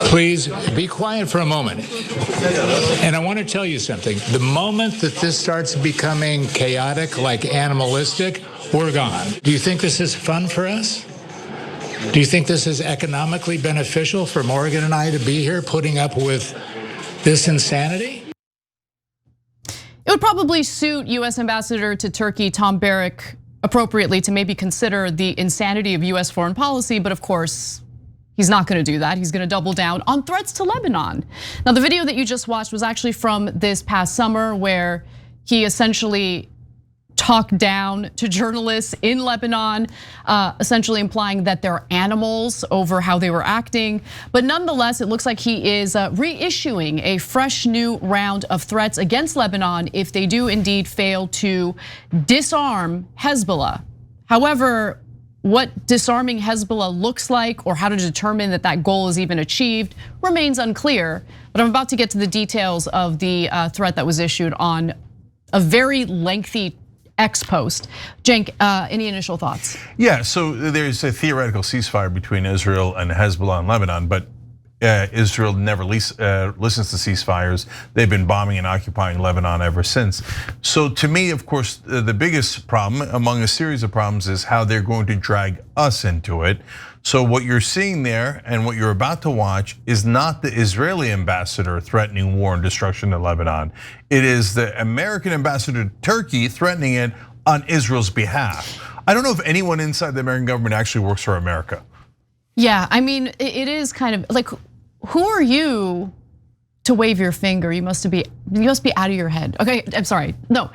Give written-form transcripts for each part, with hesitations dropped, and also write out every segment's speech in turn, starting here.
Please be quiet for a moment. And I want to tell you something. The moment that this starts becoming chaotic, like animalistic, we're gone. Do you think this is fun for us? Do you think this is economically beneficial for Morgan and I to be here putting up with this insanity? It would probably suit US Ambassador to Turkey Tom Barrack appropriately to maybe consider the insanity of US foreign policy, but of course, he's not gonna do that. He's gonna double down on threats to Lebanon. Now, the video that you just watched was actually from this past summer where he essentially talked down to journalists in Lebanon, essentially implying that they're animals over how they were acting. But nonetheless, it looks like he is reissuing a fresh new round of threats against Lebanon if they do indeed fail to disarm Hezbollah. However, what disarming Hezbollah looks like or how to determine that that goal is even achieved remains unclear. But I'm about to get to the details of the threat that was issued on a very lengthy X post. Cenk, any initial thoughts? Yeah, so there's a theoretical ceasefire between Israel and Hezbollah and Lebanon, but Israel never listens to ceasefires. They've been bombing and occupying Lebanon ever since. So to me, of course, the biggest problem among a series of problems is how they're going to drag us into it. So what you're seeing there and what you're about to watch is not the Israeli ambassador threatening war and destruction to Lebanon. It is the American ambassador to Turkey threatening it on Israel's behalf. I don't know if anyone inside the American government actually works for America. Yeah, I mean, it is kind of like, who are you to wave your finger? You must be out of your head. Okay, I'm sorry, no.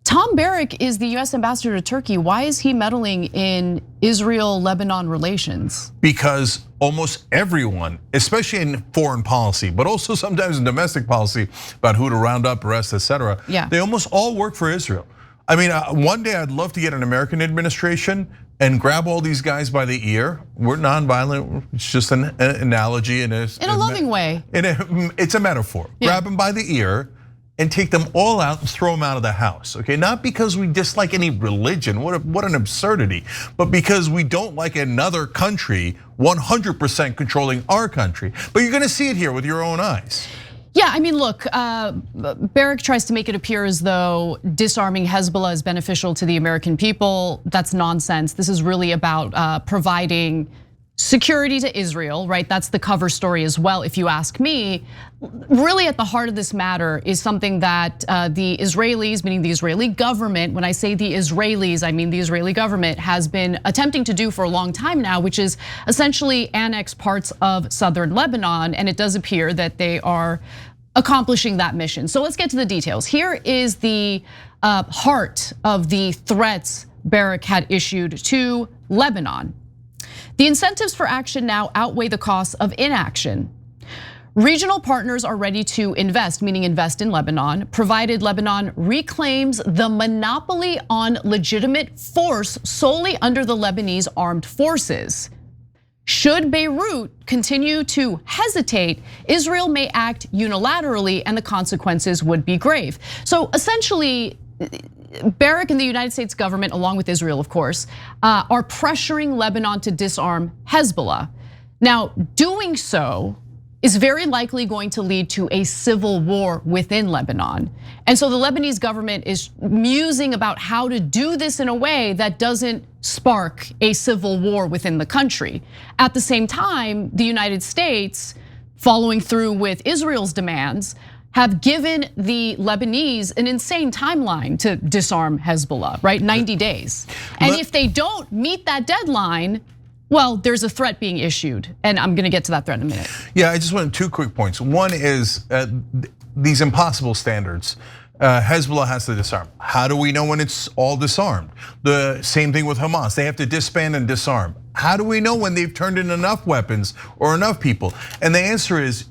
Tom Barrack is the US ambassador to Turkey. Why is he meddling in Israel-Lebanon relations? Because almost everyone, especially in foreign policy, but also sometimes in domestic policy about who to round up, arrest, etc. Yeah. They almost all work for Israel. I mean, one day I'd love to get an American administration and grab all these guys by the ear. We're nonviolent, it's just an analogy. In a loving way. It's a metaphor. Yeah. Grab them by the ear and take them all out and throw them out of the house, okay? Not because we dislike any religion, what an absurdity, but because we don't like another country 100% controlling our country. But you're gonna see it here with your own eyes. Yeah, I mean, look, Barrack tries to make it appear as though disarming Hezbollah is beneficial to the American people. That's nonsense. This is really about providing security to Israel, right? That's the cover story as well, if you ask me. Really at the heart of this matter is something that the Israelis, meaning the Israeli government, when I say the Israelis, I mean the Israeli government, has been attempting to do for a long time now, which is essentially annex parts of southern Lebanon, and it does appear that they are accomplishing that mission. So let's get to the details. Here is the heart of the threats Barrack had issued to Lebanon. The incentives for action now outweigh the costs of inaction. Regional partners are ready to invest, meaning invest in Lebanon, provided Lebanon reclaims the monopoly on legitimate force solely under the Lebanese armed forces. Should Beirut continue to hesitate, Israel may act unilaterally and the consequences would be grave. So essentially, Barrack and the United States government, along with Israel, of course, are pressuring Lebanon to disarm Hezbollah. Now, doing so is very likely going to lead to a civil war within Lebanon. And so the Lebanese government is musing about how to do this in a way that doesn't spark a civil war within the country. At the same time, the United States, following through with Israel's demands, have given the Lebanese an insane timeline to disarm Hezbollah, right? 90 days. And if they don't meet that deadline, well, there's a threat being issued. And I'm gonna get to that threat in a minute. Yeah, I just want 2 quick points. One is these impossible standards. Hezbollah has to disarm. How do we know when it's all disarmed? The same thing with Hamas. They have to disband and disarm. How do we know when they've turned in enough weapons or enough people? And the answer is,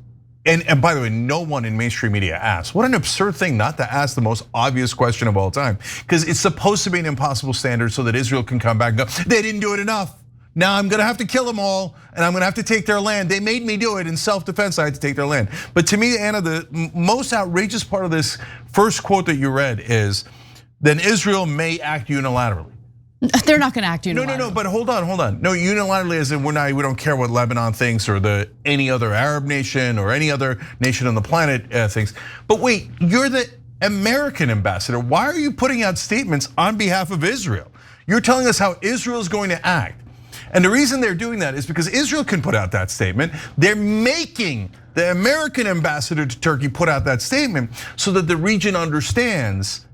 and by the way, no one in mainstream media asks. What an absurd thing not to ask the most obvious question of all time. Because it's supposed to be an impossible standard so that Israel can come back and go, they didn't do it enough. Now I'm gonna have to kill them all and I'm gonna have to take their land. They made me do it in self-defense, I had to take their land. But to me, Anna, the most outrageous part of this first quote that you read is, then Israel may act unilaterally. They're not going to act unilaterally. No, but hold on. No, unilaterally as in we don't care what Lebanon thinks or any other Arab nation or any other nation on the planet thinks. But wait, you're the American ambassador. Why are you putting out statements on behalf of Israel? You're telling us how Israel is going to act. And the reason they're doing that is because Israel can put out that statement. They're making the American ambassador to Turkey put out that statement so that the region understands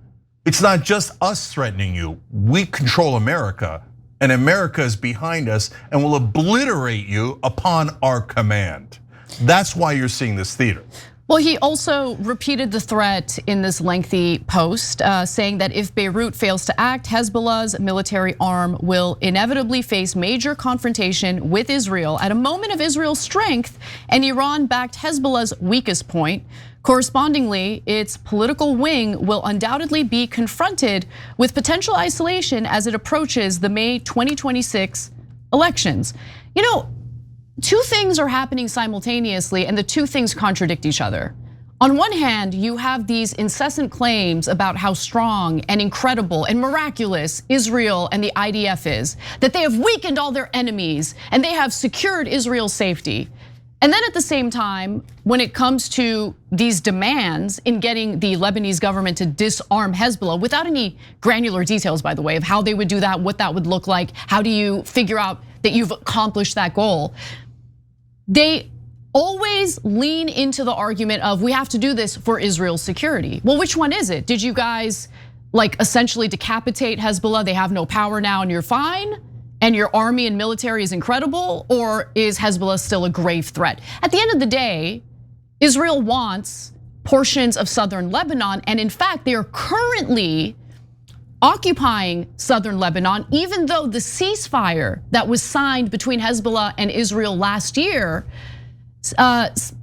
it's not just us threatening you. We control America, and America is behind us and will obliterate you upon our command. That's why you're seeing this theater. Well, he also repeated the threat in this lengthy post, saying that if Beirut fails to act, Hezbollah's military arm will inevitably face major confrontation with Israel at a moment of Israel's strength and Iran-backed Hezbollah's weakest point. Correspondingly, its political wing will undoubtedly be confronted with potential isolation as it approaches the May 2026 elections. You know, two things are happening simultaneously, and the two things contradict each other. On one hand, you have these incessant claims about how strong and incredible and miraculous Israel and the IDF is, that they have weakened all their enemies and they have secured Israel's safety. And then at the same time, when it comes to these demands in getting the Lebanese government to disarm Hezbollah, without any granular details, by the way, of how they would do that, what that would look like, how do you figure out that you've accomplished that goal? They always lean into the argument of we have to do this for Israel's security. Well, which one is it? Did you guys essentially decapitate Hezbollah? They have no power now and you're fine? And your army and military is incredible? Or is Hezbollah still a grave threat? At the end of the day, Israel wants portions of southern Lebanon. And in fact, they are currently occupying southern Lebanon, even though the ceasefire that was signed between Hezbollah and Israel last year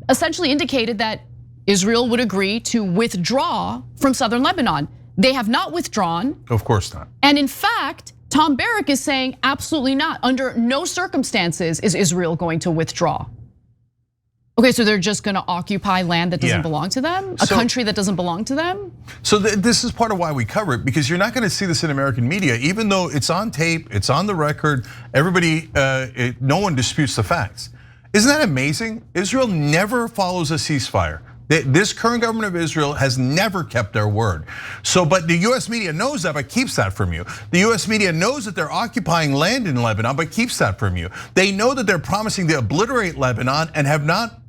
essentially indicated that Israel would agree to withdraw from southern Lebanon. They have not withdrawn. Of course not. And in fact, Tom Barrack is saying absolutely not. Under no circumstances is Israel going to withdraw. Okay, so they're just gonna occupy land that doesn't belong to them? A country that doesn't belong to them? So this is part of why we cover it, because you're not gonna see this in American media, even though it's on tape, it's on the record, everybody, no one disputes the facts. Isn't that amazing? Israel never follows a ceasefire. This current government of Israel has never kept their word. So, but the US media knows that, but keeps that from you. The US media knows that they're occupying land in Lebanon, but keeps that from you. They know that they're promising to obliterate Lebanon and have not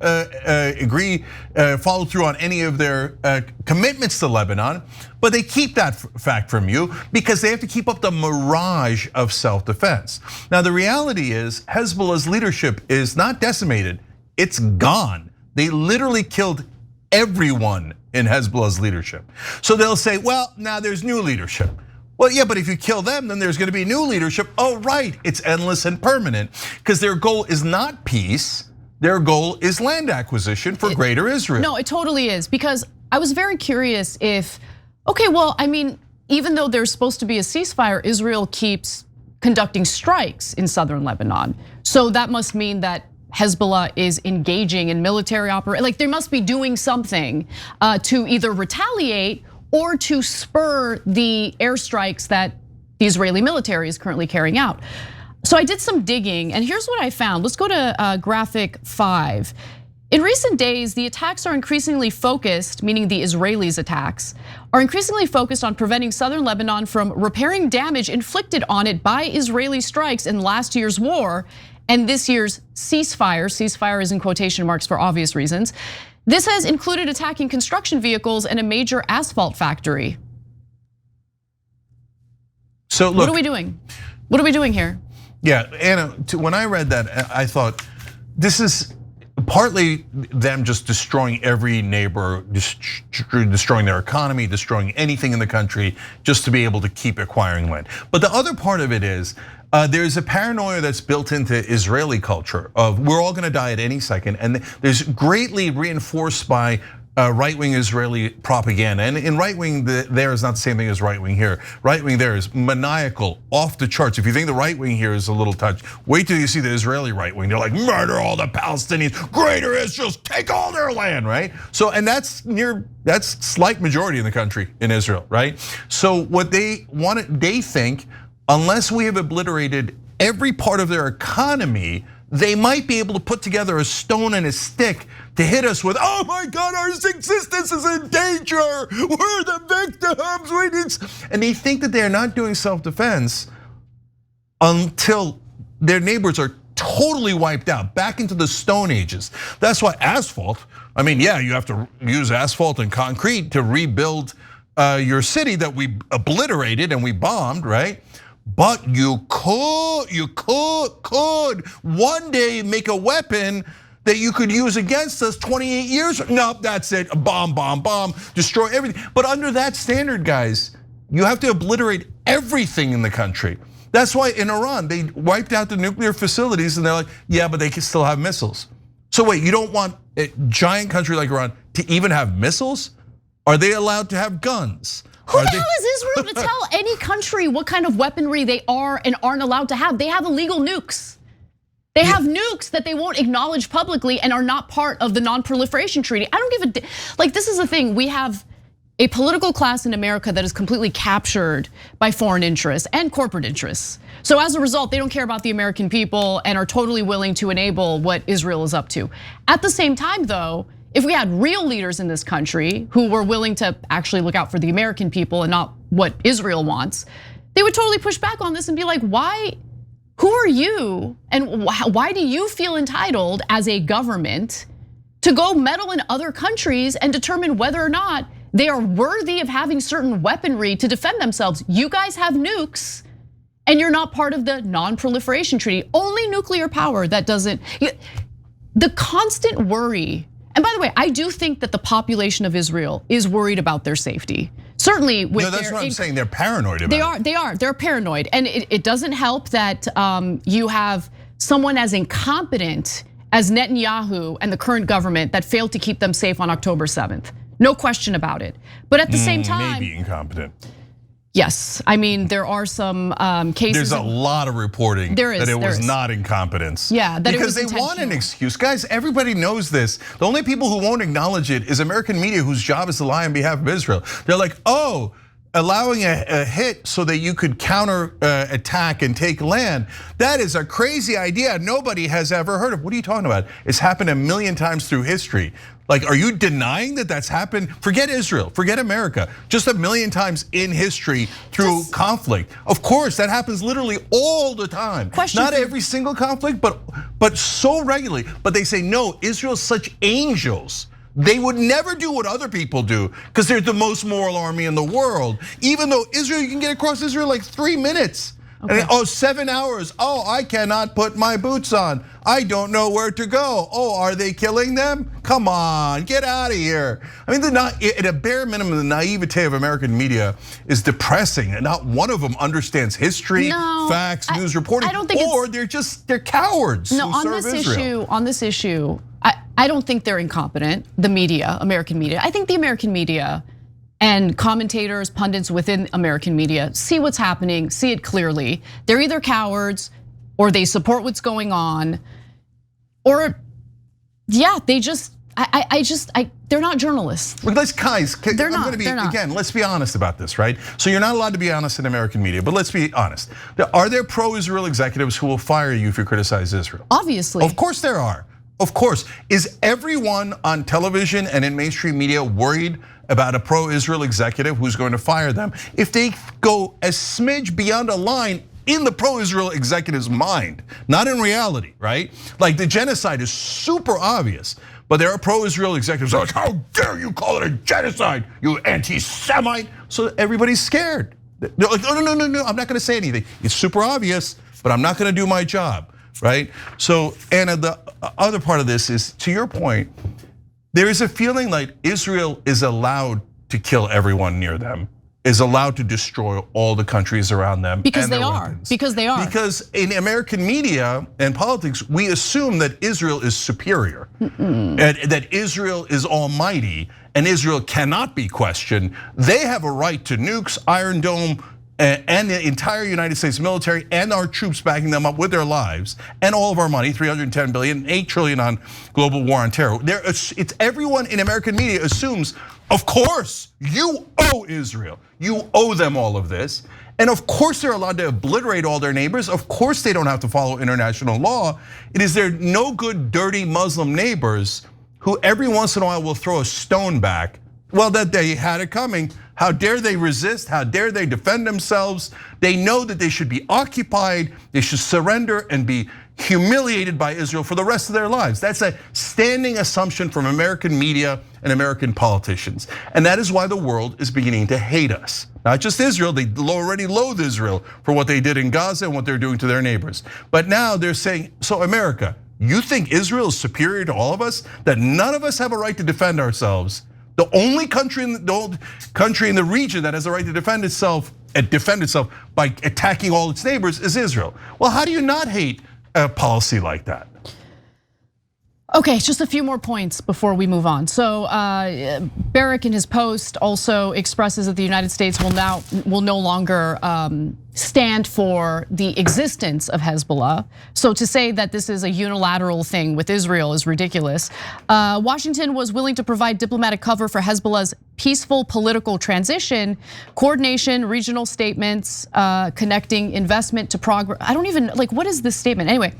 followed through on any of their commitments to Lebanon, but they keep that fact from you because they have to keep up the mirage of self-defense. Now, the reality is Hezbollah's leadership is not decimated, it's gone. They literally killed everyone in Hezbollah's leadership. So they'll say, well, now there's new leadership. Well, yeah, but if you kill them, then there's gonna be new leadership. Oh, right, it's endless and permanent, because their goal is not peace, their goal is land acquisition for greater Israel. No, it totally is, because I was very curious if, okay, well, I mean, even though there's supposed to be a ceasefire, Israel keeps conducting strikes in southern Lebanon. So that must mean that Hezbollah is engaging in military operations. Like, they must be doing something to either retaliate or to spur the airstrikes that the Israeli military is currently carrying out. So I did some digging, and here's what I found. Let's go to graphic 5. In recent days, the attacks are increasingly focused, meaning the Israelis' attacks, are increasingly focused on preventing southern Lebanon from repairing damage inflicted on it by Israeli strikes in last year's war and this year's ceasefire is in quotation marks for obvious reasons. This has included attacking construction vehicles and a major asphalt factory. So look, what are we doing? What are we doing here? Yeah, Anna, when I read that, I thought this is partly them just destroying every neighbor, destroying their economy, destroying anything in the country just to be able to keep acquiring land. But the other part of it is, there's a paranoia that's built into Israeli culture of we're all gonna die at any second, and there's greatly reinforced by right-wing Israeli propaganda. And in right-wing there is not the same thing as right-wing here. Right-wing there is maniacal, off the charts. If you think the right-wing here is a little touch, wait till you see the Israeli right-wing. They're like, murder all the Palestinians, greater Israel, take all their land, right? So, and that's slight majority in the country, in Israel, right? So what they want, they think, unless we have obliterated every part of their economy, they might be able to put together a stone and a stick to hit us with, oh my God, our existence is in danger. We're the victims. And they think that they're not doing self-defense until their neighbors are totally wiped out, back into the Stone Ages. That's why asphalt, I mean, yeah, you have to use asphalt and concrete to rebuild your city that we obliterated and we bombed, right? But you could one day make a weapon that you could use against us 28 years. Nope, that's it, bomb, destroy everything. But under that standard, guys, you have to obliterate everything in the country. That's why in Iran, they wiped out the nuclear facilities and they're like, yeah, but they can still have missiles. So wait, you don't want a giant country like Iran to even have missiles? Are they allowed to have guns? Who the hell is Israel to tell any country what kind of weaponry they are and aren't allowed to have? They have illegal nukes. They have nukes that they won't acknowledge publicly and are not part of the non-proliferation treaty. I don't give a, like this is the thing, we have a political class in America that is completely captured by foreign interests and corporate interests. So as a result, they don't care about the American people and are totally willing to enable what Israel is up to. At the same time though, if we had real leaders in this country who were willing to actually look out for the American people and not what Israel wants, they would totally push back on this and be like, why, who are you? And why do you feel entitled as a government to go meddle in other countries and determine whether or not they are worthy of having certain weaponry to defend themselves? You guys have nukes and you're not part of the non-proliferation treaty. Only nuclear power that doesn't, the constant worry. And by the way, I do think that the population of Israel is worried about their safety. Certainly with no, that's what I'm saying, they're paranoid about it. They're paranoid. And it doesn't help that you have someone as incompetent as Netanyahu and the current government that failed to keep them safe on October 7th. No question about it. But at the same time, maybe incompetent. Yes, I mean there are some cases. There's a lot of reporting that it was not incompetence. Yeah, that because it was they want an excuse, guys. Everybody knows this. The only people who won't acknowledge it is American media, whose job is to lie on behalf of Israel. They're like, oh, allowing a hit so that you could counter attack and take land. That is a crazy idea. Nobody has ever heard of. What are you talking about? It's happened a million times through history. Like, are you denying that that's happened? Forget Israel, forget America. Just a million times in history through conflict. Of course, that happens literally all the time. Not every single conflict, but so regularly. But they say, no, Israel's such angels. They would never do what other people do because they're the most moral army in the world. Even though Israel, you can get across Israel like 3 minutes. Okay. And 7 hours. Oh, I cannot put my boots on. I don't know where to go. Oh, are they killing them? Come on, get out of here. I mean, at a bare minimum, the naivete of American media is depressing, and not one of them understands history, facts, news reporting, or they're cowards. No, on this issue, I don't think they're incompetent. The media, American media. I think the American media and commentators, pundits within American media see what's happening, see it clearly. They're either cowards or they support what's going on, or yeah, they're not journalists. Well, guys, again, let's be honest about this, right? So you're not allowed to be honest in American media, but let's be honest. Are there pro-Israel executives who will fire you if you criticize Israel? Obviously. Of course there are. Of course. Is everyone on television and in mainstream media worried about a pro-Israel executive who's going to fire them if they go a smidge beyond a line in the pro-Israel executive's mind, not in reality, right? Like the genocide is super obvious, but there are pro-Israel executives like, how dare you call it a genocide, you anti-Semite? So everybody's scared. They're like, no, I'm not gonna say anything. It's super obvious, but I'm not gonna do my job, right? So Anna, the other part of this is, to your point, there is a feeling like Israel is allowed to kill everyone near them, is allowed to destroy all the countries around them. Because they are. Because in American media and politics, we assume that Israel is superior, and that Israel is almighty, and Israel cannot be questioned. They have a right to nukes, Iron Dome, and the entire United States military and our troops backing them up with their lives and all of our money, 310 billion, 8 trillion on global war on terror. It's everyone in American media assumes, of course, you owe Israel. You owe them all of this. And of course they're allowed to obliterate all their neighbors. Of course they don't have to follow international law. It is their no good, dirty Muslim neighbors who every once in a while will throw a stone back. Well, that they had it coming. How dare they resist? How dare they defend themselves? They know that they should be occupied, they should surrender and be humiliated by Israel for the rest of their lives. That's a standing assumption from American media and American politicians. And that is why the world is beginning to hate us. Not just Israel, they already loathe Israel for what they did in Gaza and what they're doing to their neighbors. But now they're saying, so America, you think Israel is superior to all of us? That none of us have a right to defend ourselves? The only country in the region that has a right to defend itself by attacking all its neighbors is Israel. Well, how do you not hate a policy like that? Okay, just a few more points before we move on. So Barrack in his post also expresses that the United States will no longer stand for the existence of Hezbollah. So to say that this is a unilateral thing with Israel is ridiculous. Washington was willing to provide diplomatic cover for Hezbollah's peaceful political transition, coordination, regional statements, connecting investment to progress. I don't even, what is this statement? Anyway,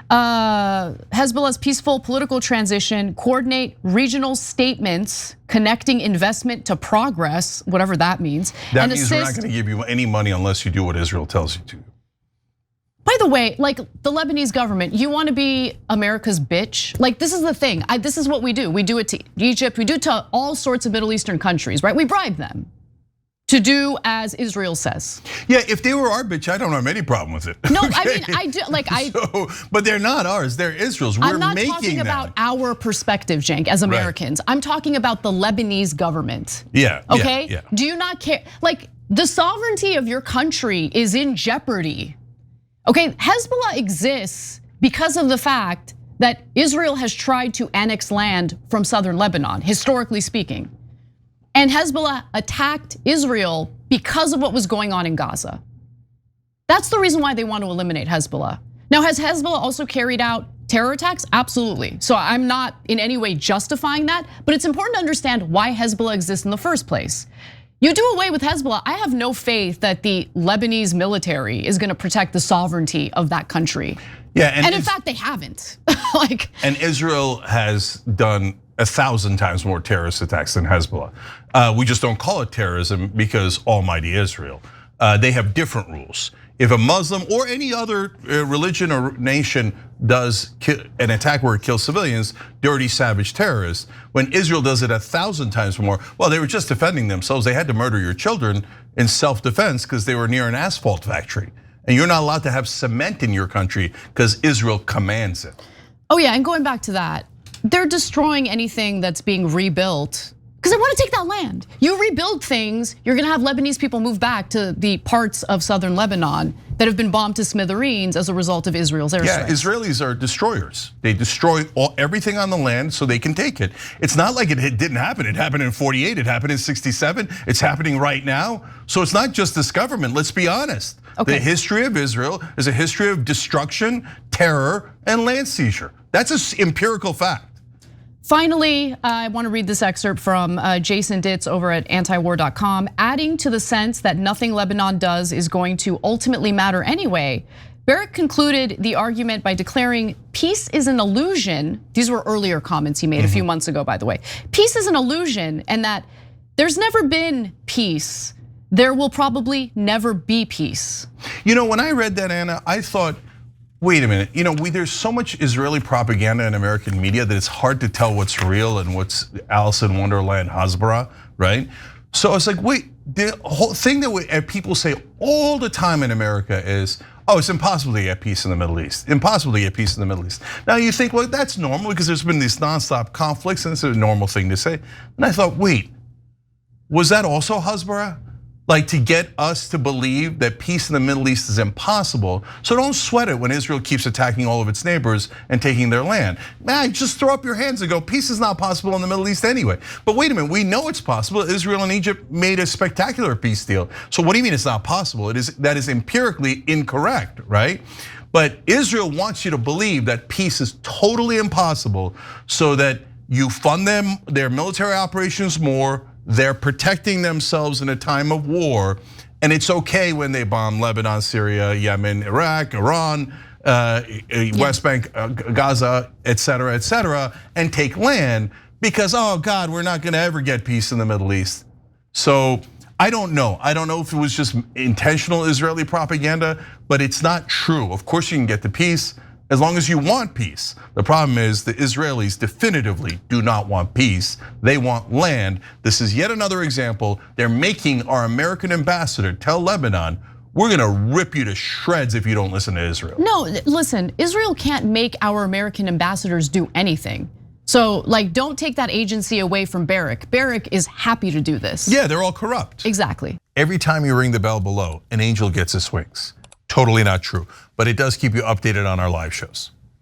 Hezbollah's peaceful political transition, coordinate regional statements, connecting investment to progress, whatever that means. That means we're not gonna give you any money unless you do what Israel tells you to. By the way, the Lebanese government, you wanna be America's bitch? This is the thing, this is what we do. We do it to Egypt, we do it to all sorts of Middle Eastern countries, right? We bribe them to do as Israel says. Yeah, if they were our bitch, I don't have any problem with it. No, I mean, I do, but they're not ours, they're Israel's. I'm not talking about our perspective, Cenk, as Americans. Right. I'm talking about the Lebanese government. Yeah, okay? Yeah. Do you not care? The sovereignty of your country is in jeopardy. Okay, Hezbollah exists because of the fact that Israel has tried to annex land from southern Lebanon, historically speaking. And Hezbollah attacked Israel because of what was going on in Gaza. That's the reason why they want to eliminate Hezbollah. Now, has Hezbollah also carried out terror attacks? Absolutely. So I'm not in any way justifying that, but it's important to understand why Hezbollah exists in the first place. You do away with Hezbollah, I have no faith that the Lebanese military is gonna protect the sovereignty of that country. Yeah, and in fact, they haven't. And Israel has done 1,000 times more terrorist attacks than Hezbollah. We just don't call it terrorism because Almighty Israel. They have different rules. If a Muslim or any other religion or nation does an attack where it kills civilians, dirty, savage terrorists, when Israel does it 1,000 times more, well, they were just defending themselves. They had to murder your children in self-defense because they were near an asphalt factory. And you're not allowed to have cement in your country because Israel commands it. Oh yeah, and going back to that, they're destroying anything that's being rebuilt because they want to take that land. You rebuild things, you're gonna have Lebanese people move back to the parts of southern Lebanon that have been bombed to smithereens as a result of Israel's airstrikes. Yeah, Israelis are destroyers. They destroy everything on the land so they can take it. It's not like it didn't happen. It happened in 48, it happened in 67, it's happening right now. So it's not just this government, let's be honest. Okay. The history of Israel is a history of destruction, terror, and land seizure. That's an empirical fact. Finally, I want to read this excerpt from Jason Ditz over at antiwar.com. Adding to the sense that nothing Lebanon does is going to ultimately matter anyway, Barrack concluded the argument by declaring peace is an illusion. These were earlier comments he made a few months ago, by the way. Peace is an illusion, and that there's never been peace. There will probably never be peace. You know, when I read that, Anna, I thought, wait a minute, there's so much Israeli propaganda in American media that it's hard to tell what's real and what's Alice in Wonderland, Hasbara, right? So I was like, wait, the whole thing that people say all the time in America is, oh, it's impossible to get peace in the Middle East. Impossible to get peace in the Middle East. Now you think, well, that's normal because there's been these nonstop conflicts and it's a normal thing to say. And I thought, wait, was that also Hasbara? like to get us to believe that peace in the Middle East is impossible. So don't sweat it when Israel keeps attacking all of its neighbors and taking their land. Man, just throw up your hands and go, peace is not possible in the Middle East anyway. But wait a minute, we know it's possible. Israel and Egypt made a spectacular peace deal. So what do you mean it's not possible? That is empirically incorrect, right? But Israel wants you to believe that peace is totally impossible so that you fund them, their military operations more, they're protecting themselves in a time of war, and it's okay when they bomb Lebanon, Syria, Yemen, Iraq, Iran, West Bank, Gaza, et cetera, and take land because, oh God, we're not gonna ever get peace in the Middle East. So I don't know. I don't know if it was just intentional Israeli propaganda, but it's not true. Of course you can get the peace as long as you want peace. The problem is the Israelis definitively do not want peace. They want land. This is yet another example. They're making our American ambassador tell Lebanon, we're gonna rip you to shreds if you don't listen to Israel. No, listen, Israel can't make our American ambassadors do anything. So like, don't take that agency away from Barrack. Barrack is happy to do this. Yeah, they're all corrupt. Exactly. Every time you ring the bell below, an angel gets his wings. Totally not true, but it does keep you updated on our live shows.